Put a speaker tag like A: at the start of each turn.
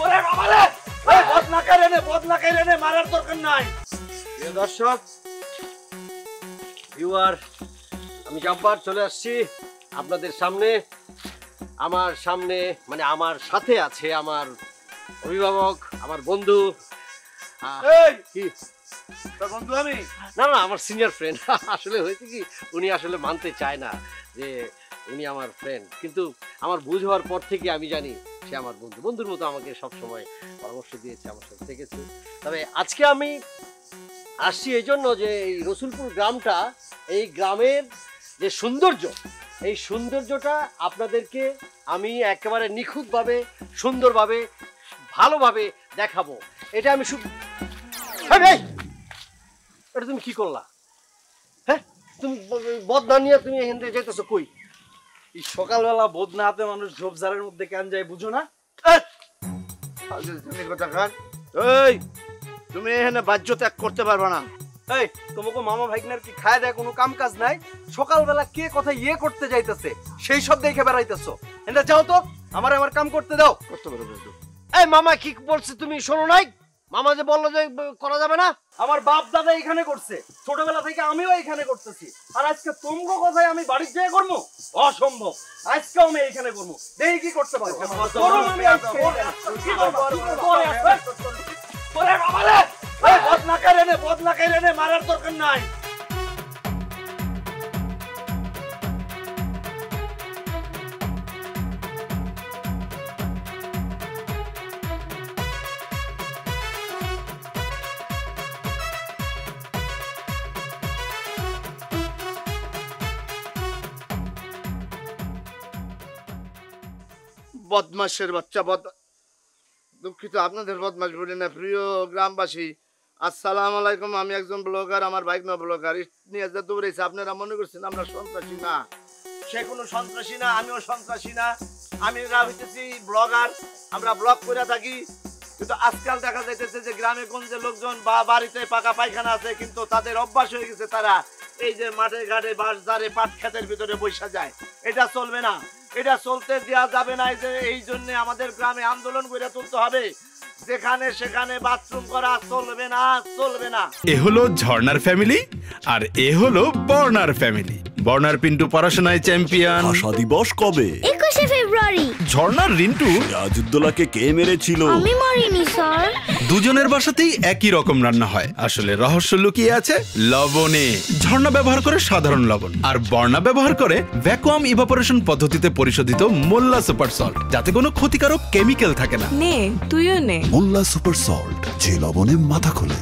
A: ওরে বাবা রে, এই বদনা কেড়ে নে, মারার দরকার নাই। প্রিয় দর্শক, ভিউয়ার, আমি জব্বার চলে আসছি আপনাদের সামনে। আমার সামনে মানে আমার সাথে আছে আমার অভিভাবক, আমার বন্ধু। কি বন্ধু? আমি না না, আমার সিনিয়র ফ্রেন্ড। আসলে হয়েছে কি, উনি আসলে মানতে চায় না যে উনি আমার ফ্রেন্ড, কিন্তু আমার বুঝ হওয়ার পর থেকে আমি জানি সে আমার বন্ধু। বন্ধুর মতো আমাকে সবসময় পরামর্শ দিয়েছে, আমার সাথে থেকেছে। তবে আজকে আমি আসছি এই জন্য যে এই রসুলপুর গ্রামটা, এই গ্রামের যে সৌন্দর্য, এই সৌন্দর্যটা আপনাদেরকে আমি একেবারে নিখুঁতভাবে, সুন্দরভাবে, ভালোভাবে দেখাবো। এটা আমি এটা তুমি কি করলা? হ্যাঁ, তুমি বদনা নিয়ে তুমি এখান থেকে যাইতেছো কই?
B: এই সকালবেলা বদনা হাতে মানুষ ঝোপঝাড়ের মধ্যে কেন যায় বুঝো না?
A: এই, তুমি এখানে বাহ্য ত্যাগ করতে পারবে না।
B: এই, তোমাকে মামা ভাইগনার কি খায় দেয় কোনো কাম কাজ নাই? সকালবেলা কে কথা ইয়ে করতে যাইতেছে সেই সব দেখে বেড়াইতেছো। এটা যাও তো, আমার কাম করতে দাও।
A: করতে পারবে? এই মামা কি বলছে তুমি শোনো নাই? মামা যে বললো যে করা যাবে না।
B: আমার বাপ দাদা এখানে করছে, ছোটবেলা থেকে আমিও এখানে করতেছি। আর আজকে তোমগো কথায় আমি বাড়ির যেয়ে করবো? অসম্ভব। আজকেও আমি এখানে করবো, দেখি কি করতে পারো।
A: বদনা কেড়ে নে, মারার দরকার নাই। বদমাশের বাচ্চা, দুঃখিত, আপনাদের বদমাশ বলি না। প্রিয় গ্রামবাসী, আসসালামু আলাইকুম। আমি একজন ব্লগার, আমার বাইক না ব্লগার নিয়ে যা দৌড়েছে। আপনারা মনে করছেন আমরা সন্ত্রাসী? না, সে কোনো সন্ত্রাসী না, আমিও সন্ত্রাসী না। আমি হইতেছি ব্লগার, আমরা ব্লগ করে থাকি। কিন্তু আজকাল দেখা যাইতেছে যে গ্রামে গঞ্জে লোকজন বা বাড়িতে পাকা পায়খানা আছে, কিন্তু তাদের অভ্যাস হয়ে গেছে তারা এই যে মাঠে ঘাটে বাস ধারে পাট ক্ষেতের ভিতরে বসে যায়। এটা চলবে না, এটা চলতে দেওয়া যাবে না। এই জন্য আমাদের গ্রামে আন্দোলন করে তুলতে হবে। যেখানে সেখানে বাথরুম করা চলবে না, চলবে না।
C: এ হলো ঝর্ণার ফ্যামিলি আর এ হলো বর্ণার ফ্যামিলি। বর্ণার পিন্টু পড়াশোনায় চ্যাম্পিয়ন।
D: ভাষা দিবস কবে?
E: 21শে ফেব্রুয়ারি।
C: ঝর্ণার রিন্টু
D: রাজউদ্দৌলাকে কে মেরেছিল?
E: আমি মরিনি স্যার।
C: দুজনের বাসাতেই একই রকম রান্না হয়। আসলে রহস্য লুকিয়ে আছে লবণে। ঝর্ণা ব্যবহার করে সাধারণ লবণ, আর বর্ণা ব্যবহার করে ভ্যাকুয়াম ইভাপোরেশন পদ্ধতিতে পরিশোধিত মোল্লা সুপার সল্ট, যাতে কোনো ক্ষতিকারক কেমিক্যাল থাকে না।
F: নে, তুইও নে।
D: মোল্লা সুপার সল্ট, যে লবণে মাথা খোলে।